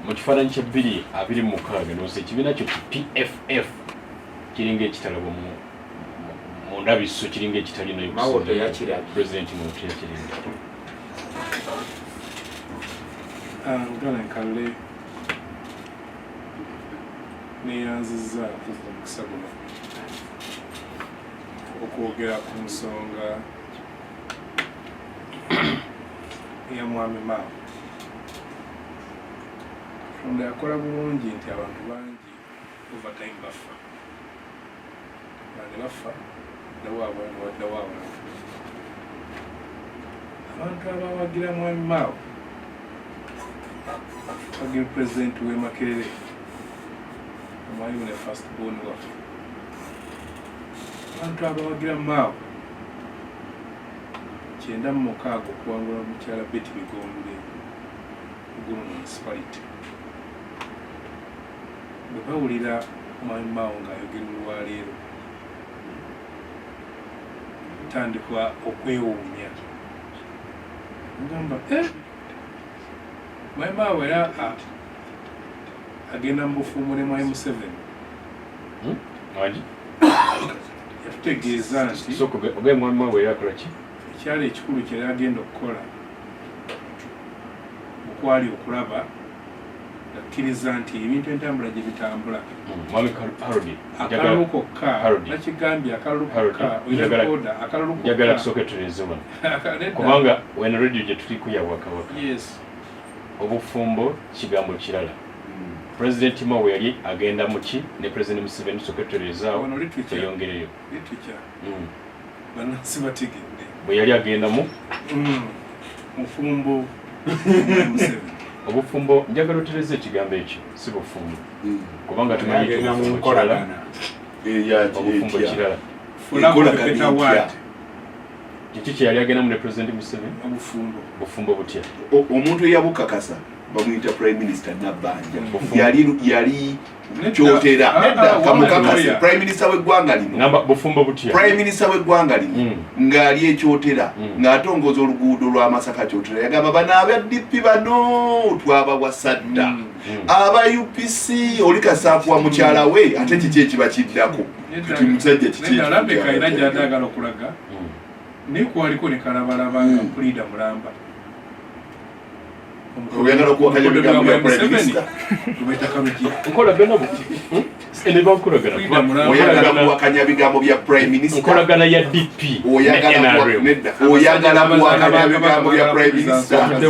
mu kifaananyi kya 2026 n'osa ekibiina kyo PFF kiringa ekitalabo mu ndabiso kiringa ekitali nayo pulezidenti Mawuto yakiringa. Ngalenkalle neyanziza omukisa guno okwogera ku nsonga ya Mwami Mao. Katonda yakola bulungi nti abantu bangi overtime bafa waddawaabwe abantu abawagira Mwami Mao wagira pulezidenti w'e Makerere omwali ne first born waffe, abantu abawagira Mao 96 okuwangula omukyala Betty Bigombe Gulu municipality. Bwe bawulira Mwami Mao ng'ayogera olwaleero tandikwa okwewuunya ngamba Mwami Mao era agenda mu bufumu ne Mwami Museveni yatutegeeza nti oge Mwami Mao yakola ki ekyalo ekikulu kye agenda okukola okwali okulaba akkiriza nti ebintu entambula gye bitambula akalulu kokka nakigambye akalulu kokka njagala kusooketereza wano kubanga wena radio gye tuli kuyawakawaka obufumbo kigambo kirala. President Mao yali agenda muki ne President Museveni soketerezaawo yongereyo bwe yali agenda mu mufumbo obufumbo njagala otereze ekigambo ekyo si bufumbo kubanga tumanyi obufumbo kirala kiki kye yali agenda mu ne President Museveni bufumbo butya omuntu eyabukakasa bamuyita Prime Minister Nabbanja yali kyotera kamukakase Prime Minister w'eggwanga lino ngamba bufumbo butya Prime Minister w'eggwanga lino ng'ali ekyotera ng'atongoza oluguudo lwa Masaka kyotera yagamba bano aba DP bano twabawasadda aba UPC oli kasaakuwa mukyala we ate kiki ekiba kiddako kiti musajja kiki alambeka era gy'ataagala okulaga naye kwaliko ne kalabalaba nga Pulida Mulamba oyagala okuwakanya ebigambo bya Prime Minister nkolagana buti oyagala kuwakanya ebigambo bya Prime Minister nkolagana ya DP oyagala kuwakanya ebigambo bya Prime Minister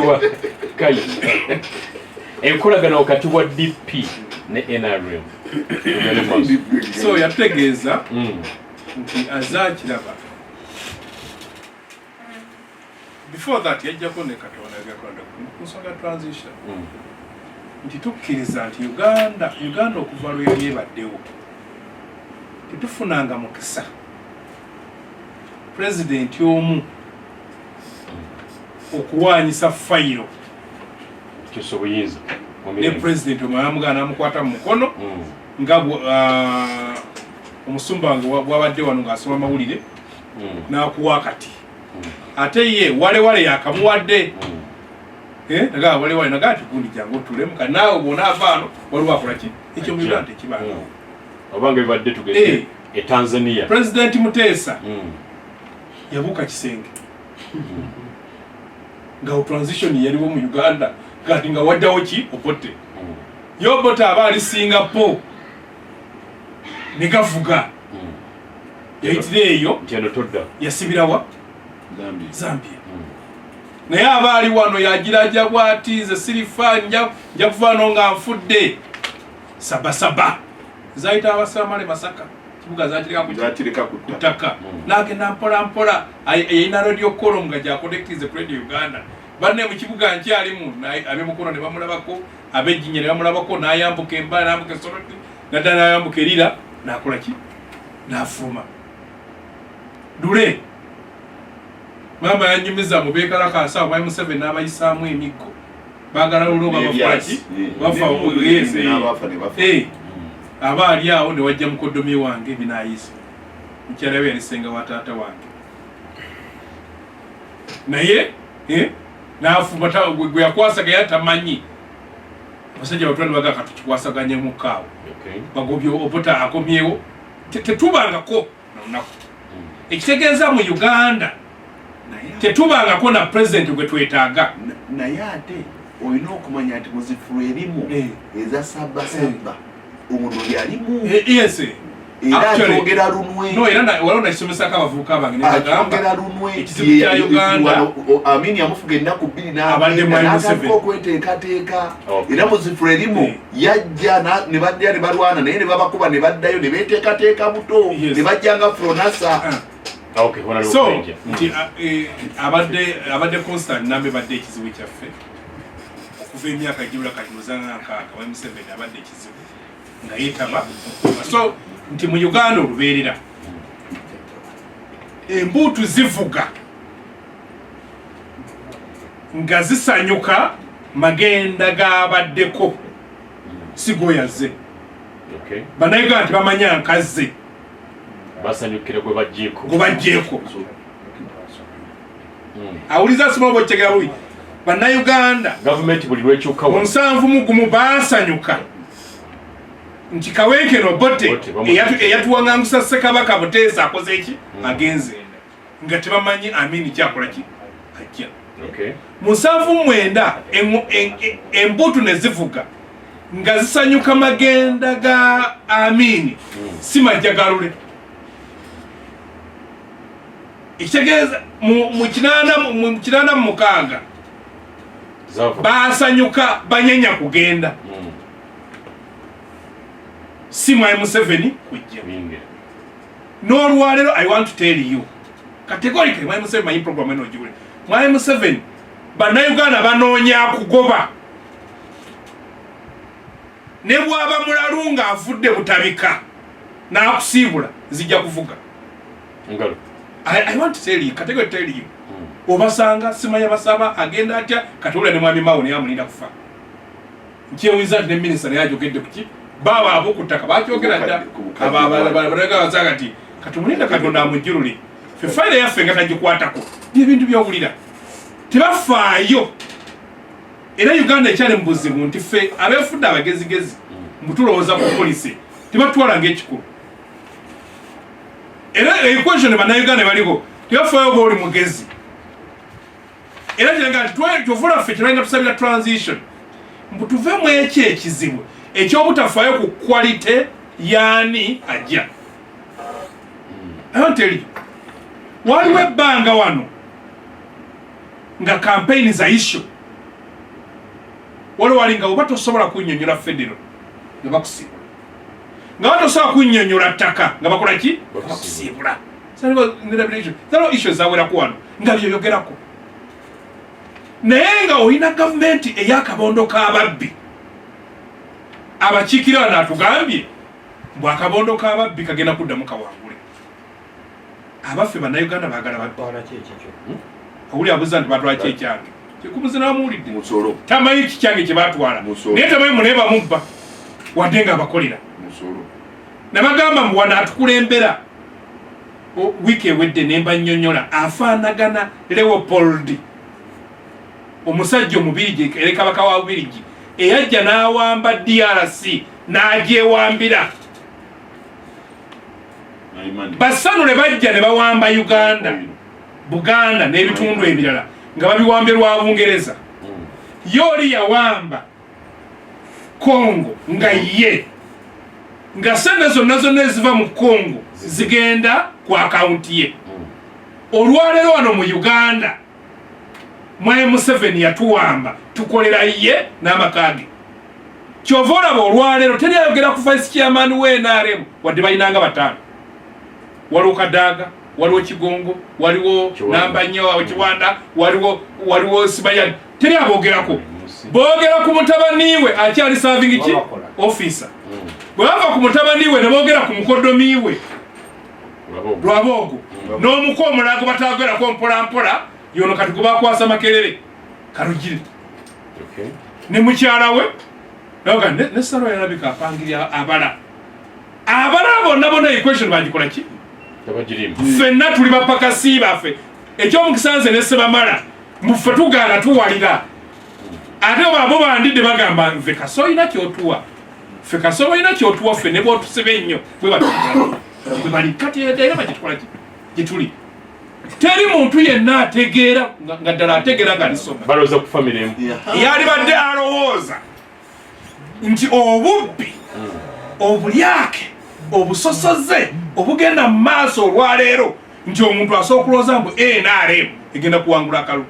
enkolagana wakati wa DP ne NRM so yategeeza nti azaakiraba before that yajjako ne Katonda gakonda ku nsonga transition nti tukkiriza nti Uganda okuva lwe yali ebaddewo tetufunanga mukisa pulezidenti omu okuwaanyisa fayiro kyusa obuyinza ne pulezidenti omwamugana namukwata mu mukono nga omusumba wange bwabadde wano ng'asoma amawulire n'akuwa akati ate ye wale yakamuwadde nagaa wale nagaa tikundi jangu otulemu kanaawe bw'onaavaano waliwo akola ki ekyo mu Uganda tekibanga obanga bibadde tugeze e Tanzania President Muteesa yabuuka kisenge nga transition yaliwo mu Uganda kati nga waddawo ki Obote Obote aba ali Singapore ne gavuga yayitire eyo yasibirawa Zambia naye abaali wano yagiraja bwati nze sirifa nja kufaano nga nfudde sabasaba zayita abasamale Masaka kibuga zatirika ku ttaka n'agenda mpola yayina radio call nga gyakonektize ku Radio Uganda banne mu kibuga nkyalimu ab'emukono ne bamulabako ab'ejjinya ne bamulabako n'ayambuka embala n'ambuka Soroti naddala n'ayambuka erira n'akola ki n'afuluma dule mama yanyumiza mu beekalakaasa Mwami Museveni n'abayisaamu emiggo baagala luloba bafaki bafa obugezi aba ali awo ne wajja mukoddomi wange binaayisa mukyala we yalisenga wa taata wange naye n'afumata gwe yakwasaga yatamanyi abasajja batwala baga katukikwasaganye mu kaawo bagobyo opota akomyewo tetubangako nalunaku ekitegeeza mu Uganda tetubangako na president gwe twetaaga naye ate olina okumanya nti muzifulu erimu eza sabasaba omuntu yalimu era akyogera lunwe no era waliwo nakisomesako abavubuka bange akyogera lunwe ekizibu kya Uganda Amin yamufuga ennaku 2 n'atandika okweteekateeka era muzifulu erimu yajja ne baddayo ne balwana naye ne babakuba ne baddayo ne beeteekateeka buto ne bajjanga Fronasa so nti abadde constant nambe badde ekizibu kyaffe okuva emyaka gibula katimuzankaaga Museveni abadde ekizibu nga yeetaba so nti mu Uganda olubeerera embuutu zivuga nga zisanyuka magenda g'abaddeko sigoyaze bannayuganda tebamanya nkazze basanyukire gwe bajjeeko awuliza asoma bwekegera bubi bannayuganda gavumenti buli lwekyuka mu 7 baasanyuka nti Kawenkene Obote eyatuwaŋŋangusa Ssekabaka Buteesa akoze eki agenze nga tebamanyi Amin kyakola ki ajja mu 7 embuutu ne zivuga nga zisanyuka magenda ga Amin si majjagalule ekitegeeza mu 86 baasanyuka banyenya kugenda si Mwai Museveni kujja n'olwaleero I want to tell you categorically Mwai Museveni manyi program eno ogiwule Mwai Museveni bannayuganda banoonya kugoba ne bw'aba mulalu ng'avudde butabika n'akusiibula zijja kuvuga ngalo I want to tell you categorically tell you obasanga simanya basaba agenda atya katula ne mwami mawo ne amulinda kufa nkyewuliza ne minisita naye ajogedde kuki baba abokutaka bakyogera dda ababalaga bazaga ti katumulinda katonda amujjulule fe fayire yaffe nga tagikwatako byebintu byowulira tebafaayo era Uganda ekyali mu buzibu nti ffe abeefudde abagezigezi mbutulowooza ku polisi tebatwala ng'ekikulu era equation bannayuganda baliko tebafaayo bwoli mugezi era kiraga nti kyovula ffe kiranga tusabira transition mbutuvemu ekyo ekizibu ekyobutafaayo ku quality yaani ajja ayontelio waliwo ebbanga wano nga campaign za issue wali nga oba tosobola kunnyonnyola federo nga bakusiibula nga batosobola kunnyonnyola ttaka nga bakola ki bakusiibula zaliwo issue zaweraku wano nga byoyogerako naye nga olina gavumenti ey'akabondo k'ababbi abakiikira wano atugambye mbw akabondo k'ababbi kagenda kuddamu kawangule abaffe bannayuganda baagala owuli abuuza nti batwala ki ekyange kyekumuze n'amuwulidde tamanyi kikyange kye baatwala naye tamanyi munaye bamubba wadde nga abakolera nabagamba mbu wano atukulembera wiiki ewedde ne mbannyonnyola afaanagana Leopold omusajja omubirigi era kabaka wa bubirigi eyajja n'awamba DRC n'agyewambira basanule bajja ne bawamba Buganda n'ebitundu ebirala nga babiwambye lwa Bungereza yoli yawamba Congo nga ye nga sente zonna eziva mu Congo zigenda ku akaunti ye olwaleero wano mu Uganda Mwai Museveni yatuwamba tukolera ye n'amakage kyova olaba olwaleero teri ayogera ku vice chairman w'NRM wadde balinanga batano waliwo Kadaga waliwo Kigongo waliwo Nambanyo Kiwanda waliwo Sibayani teri aboogerako boogera ku mutabaniwe akyali serving ki officer bwe bava ku mutabaniwe ne boogera ku mukodomiwe Lwabogo n'omuko omulago bataagerako mpolampola yono kati kubakwasa Makerere Karugire ne mukyala we naga ne saro yalabika apangirya abala bonna equation bagikola ki ffenna tuli bapakasi baffe ekyomukisanze ne Sebamala muffe tugaana tuwalira ate babo bandide bagamba nve kaso ina kyotuwa fe kaso ina kyotuwa fe nebo tusebe nnyo bwe bali kati era bakitwala kituli teri muntu yenna ategeera nga ddala ategeera nga alisoma baloza ku family emu yali badde alowooza nti obubbi obulyake obusosoze obugenda mu maaso olwaleero nti omuntu asooka okulowooza mbu NRM egenda kuwangula akalulu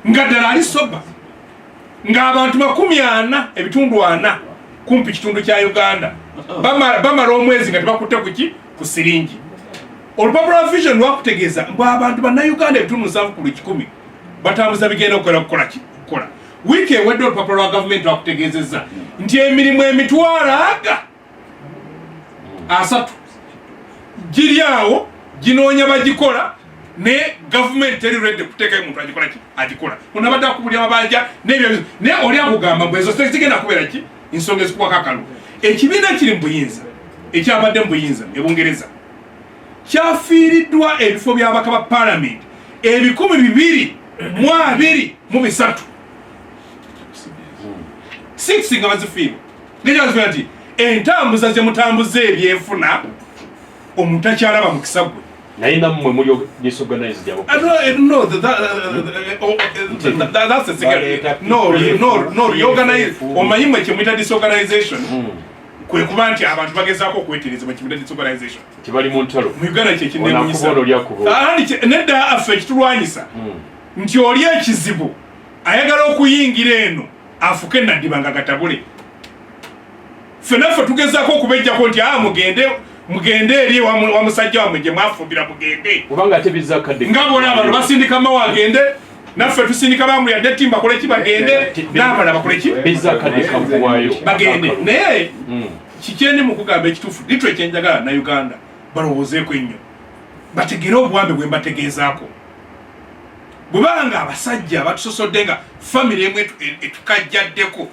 nga ddala alisoba ng'abantu 40 kumpi kitundu kya Uganda bamala omwezi nga tebakutte ku siringi olupapula lwa vision lwakutegeeza mbu abantu bannayuganda ebitundu 7/10 batambuza bigenda kukola wiiki ewedde olupapula lwa gavumenti lwakutegeezezza nti emirimu 30 giri awo ginoonya bagikola ne gavumenti teri redde kuteekayo muntu agikola onabadde akubulya amabanja n'ebyo naye oli akugamba mbu ezo zigenda kubeera ki ensonga ezikuwako akalulu ekibiina kiri mu buyinza ekyabadde mu buyinza e Bungereza kyafiiriddwa ebifo by'abaka ba palamenti 223 6 nga bazifiirwa ngekyazifiira nti entambuza ze mutambuza ebyenfuna omuntu akyalaba mu kisagwe naye nammwe muli disorganized yabo no that's the second no reorganize omanyi mwe kyemuyita disorganization kwe kuba nti abantu bagezaako okwetereza mwe kyemuyita disorganization kibali mu ntalo mu Uganda kyekinemunyisa olyakubo nedda affe ekitulwanyisa nti oli ekizibu ayagala okuyingira eno afuke naddiba nga gatabule ffenaffe tugezaako okubejjako nti mugende eri wa musajja wamwe gye mwafumbira mugende kubanga ate bizakadde nga bona abantu basindika mawagende naffe tusindika bamuli yadde timba bakole ki bagende n'abala bakole ki bizakadde kamuwaayo bagende naye kikyendi mu kugamba ekituufu litwe ekyenjagala na Uganda balowoozeeko ennyo bategere obuwambe bwe mbategeezaako bwebanga abasajja batusosodde nga famire emu etukajjaddeko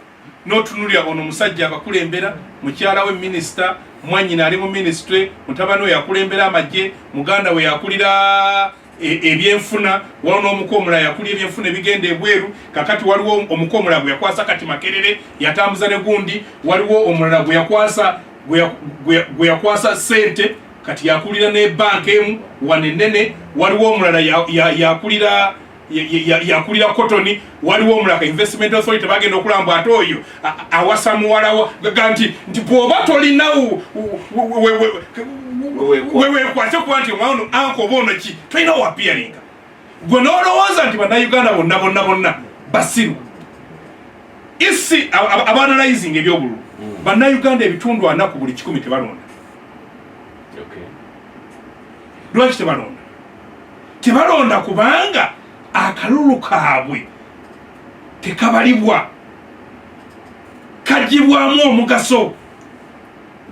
n'otunulira ono omusajja abakulembera mukyala we minisita mwanyina ali mu ministry mutabani we yakulembera amagye muganda we yakulira ebyenfuna waliwo n'omuko omulala yakulira ebyenfuna ebigenda ebweru kakati waliwo omuko omulala gwe yakwasa kati Makerere yatambuza ne gundi waliwo omulala gwe yakwasa sente kati yakulira ne bank emu wanenene waliwo omulala yakulira Cotton waliwo omulaka investment authority bagenda okulamba ate oyo awasa muwalawo ganti nti bwoba tolinawo wewekwate kuba nti omwana anko bono ki tolina wapiyaringa gwe n'olowooza nti bannayuganda bonna basiru isi abanalizing ebyobululu bannayuganda ebitundu 4 ku buli 100 tebalonda lwaki tebalonda kubanga akalulu kaabwe tekabalibwa kagibwamu omugaso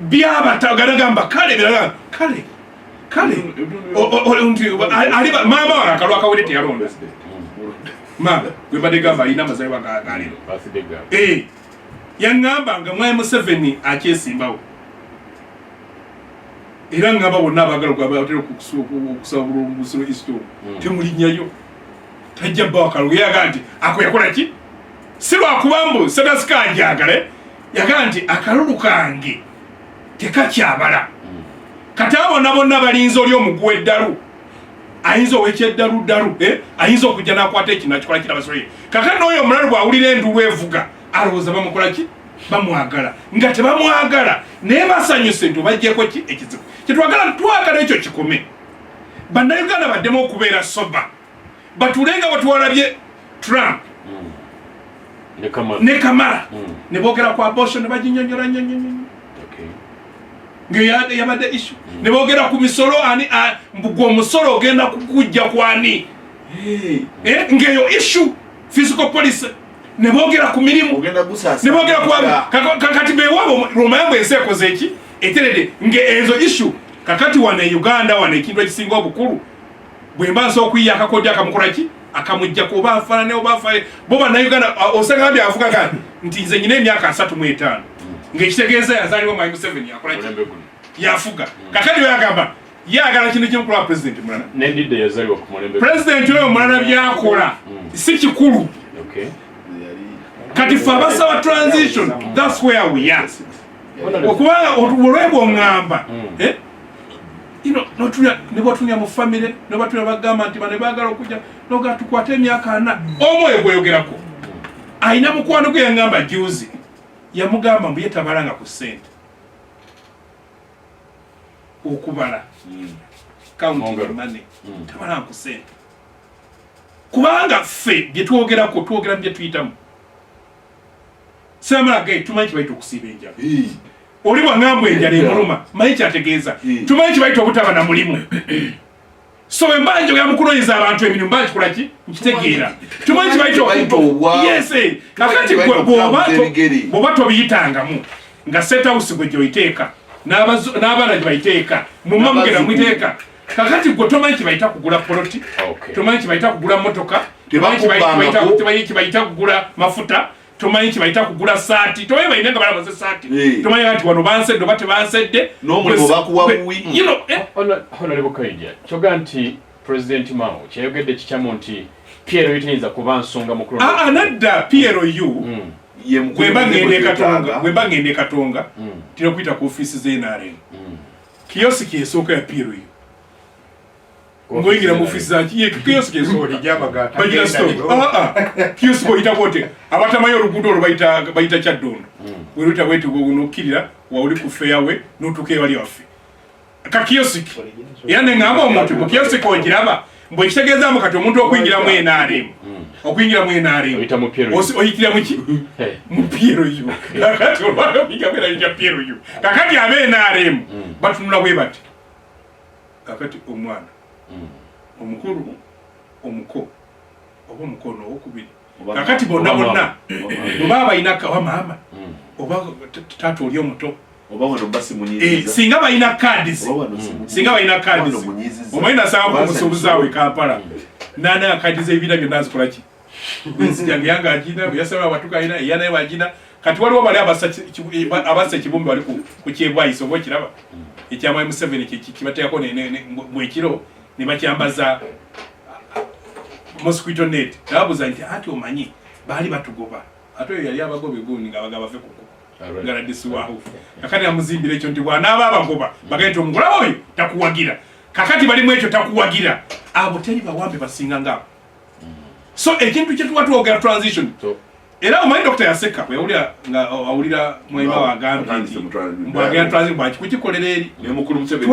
byabatagamba kale maama wange akalulu akawere teyalonda mama gwe badde gamba alina amazaalibwa galero yaŋŋamba nga Mwai Museveni akyesimbawo era ngamba bonna abagala gwabatera okusaba bulunguso isitolo temulinnyayo tajja bba wakalulu yaga nti ako yakola ki si lwakubambu sedasika anjagale yaga nti akalulu kange tekakyabala kati abo bonna balinza oli omuguwa eddalu ayinza ow'ekyeddalu ayinza okujja n'akwata ekino akikola kirabasoye kakati n'oyo omulalu bw'awulira endulu evuga alowooza bamukola ki bamwagala nga tebamwagala naye basanyuse nti obajjeko ki ekizibu twagala ekyo kikome bannayuganda baddemu okubeera soba batulenga batwalabye Trump ne Kamala ne boogera ku abortion ne baginyonyola ngeyabadde issue ne boogera ku misolo ani mbugwa omusolo ogenda kukujja kwani ngeyo issue physical policy ne boogera ku mirimu ne boogera ku kakati bewabo Roma ensi ekoze eki eterede ezo issue kakati wana Uganda wana ekintu ekisinga obukulu bwe mbanso okuyiya akakodya akamukola ki akamujja kuba afaanane oba afaye bo bannayuganda osanga bya avuga gani nti nze nyina emyaka 35 ng'ekitegeeza yazaliwa Mwai Museveni yakola ki yafuga kakati yagamba yagala kintu kimu kula president mulala nendide yazaliwa ku mulembe president oyo mulala byakola si kikulu kati fa abasaba transition that's where we are okubanga olwebwo ngamba nebatunya mu famire nebatunya bagamba nti bane bagala okujja noga tukwate emyaka 4 omwoyo gweyogerako ayina mukwano gwe yangamba juzi yamugamba mbu yetabalanga ku ssente okubala counting money tabalanga ku ssente kubanga ffe bye twogerako twogera bye tuyitamu semalaga tumanyi kibaita okusiiba enjala oli bwangambwa enjala emuluma manyi kyategeeza tumanyi kibaita obutaba na mulimu so embanjo yamukunoyeza abantu emirimu bangi kolaki nkitegeera tumanyi kibaita kakati bwoba tobiyitangamu nga sethouse gwe gyoyiteeka n'abaana gye bayiteeka mumma mugenda mwiteeka kakati gwe tomanyi kibaita kugula poloti tomanyi kibaita kugula motoka tomanyi kibaita kugula mafuta tomanyi kibaita kugula saati tomanyi balina nga balamuze saati tomanyi nti wano bansedde oba tebansedde n'omulimu bakuwa buwi Honorable Kaija kyoga nti President Mao kyayogedde kikyamu nti PRU teyinza kuba nsonga mu kulonda nadda PRU gwemba ngende Katonga tira kuyita ku ofiisi z'NRM kiyosiki esooka ya PRU ngoyingira mu ofiisi zaki kiyosiki esooka bagira stop kiyosiki oyita kote abatamanyi oluguudo olwo bayita Kyaddondo weruta bwetu nokkirira wawuli ku fairway n'otuuka ewali waffe kakiyosiki yani ngamba omuntu mu kiyosiki ogiraba mbwe kitegeezaamu kati omuntu okuyingiramu NRM oyitira muki mu PRU kakati olwalobigabera PRU kakati abe NRM batunula bwe bati kakati omwana omukulu omuko oba omukono okubiri kakati bonna baba inaka wa mama oba tata oli omuto oba wano basi munyiziza singa balina cards omwenda sawa kumusubuzawe Kampala nana cards ebira byonna zikolaki nsijange yanga ajina yasaba abatuka ina yana wajina kati waliwo bali abasa kibumbi bali ku kyebwayiso obo kiraba ekyama M7 kibateako mwekiro ne bakyambaza mosquito net nabuza nti ati omanyi bali batugoba ate yali abagobe guni nga bagaba fe kuko ngala disuwaho kakati amuzimbira ekyo nti bwana abagoba bagayito omugula oyo takuwagira kakati bali mwekyo takuwagira abo teri bawambe basinga ngabo so ekintu kye twatwogera transition era omanyi Dr. Yaseka bwe awulira mwema wagambye nti mbwagera transition bwaki kukikolera eri nemukulu Museveni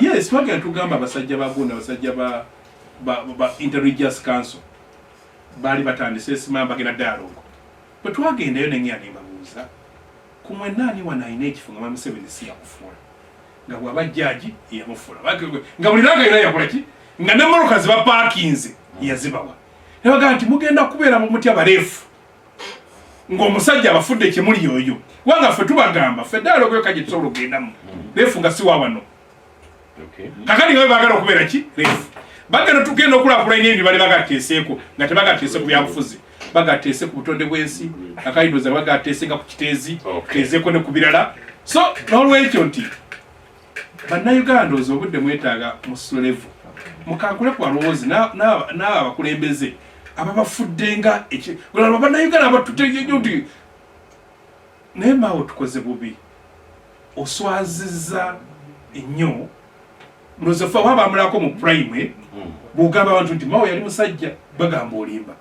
yes twagera tugamba abasajja bagunda abasajja ba Interreligious Council bali batandise esima bagenda dialogue bwe twagendayo nengya nembabuuza kumwe nani wanaine ekifunga mwa Museveni si yakufuula nga bwaba jjaji yamufuula nga buli langa era yakolaki nga ne morokazi ba parkings yazibawa nebaga nti mugenda kubeera mu muti abareefu ng'omusajja abafudde ekimuli yoyo wanga ffe tubagamba ffe dialogue yo kaje tusobola okugendamu reefu nga si wawano kakati nga bagala okubeera ki reefu bagenda tugenda okulaakulanya ebyo bali bagateeseeko nga tebagateese ku byabufuzi bagateese ku butonde bw'ensi akaidoza bagateese nga ku kiteezi teezeeko ne ku birala so n'olwekyo nti bannayuganda ozo obudde mwetaaga mu slolevu mukankule ku balowoozi n'abo abakulembeze ababafudde nga bannayuganda abatutegejo nti naye maawo tukoze bubi oswazizza ennyo mulozofa wabamulako mu prime bwogamba abantu nti maawo yali musajja bagamba olimba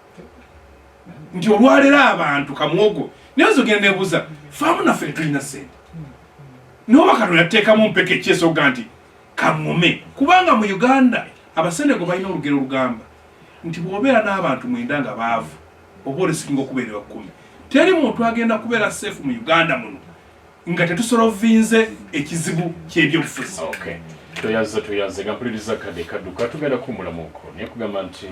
nti olwalero abantu kamwogo naye zogenda nebuuza faamu naffe tetulina ssente noba Katonda yateekamu mpeka ekyesoga nti kaŋŋume kubanga mu Uganda abasennego balina olugero olugamba nti bw'obeera n'abantu mwenda nga baavu oba olisinga okubeera 10 teri muntu agenda kubeera safe mu Uganda muno nga tetusolovinze ekizibu ky'ebyobufuzi tuyaze nga mpuliriza kadde kadduka tugenda kuwummulamu nko naye kugamba nti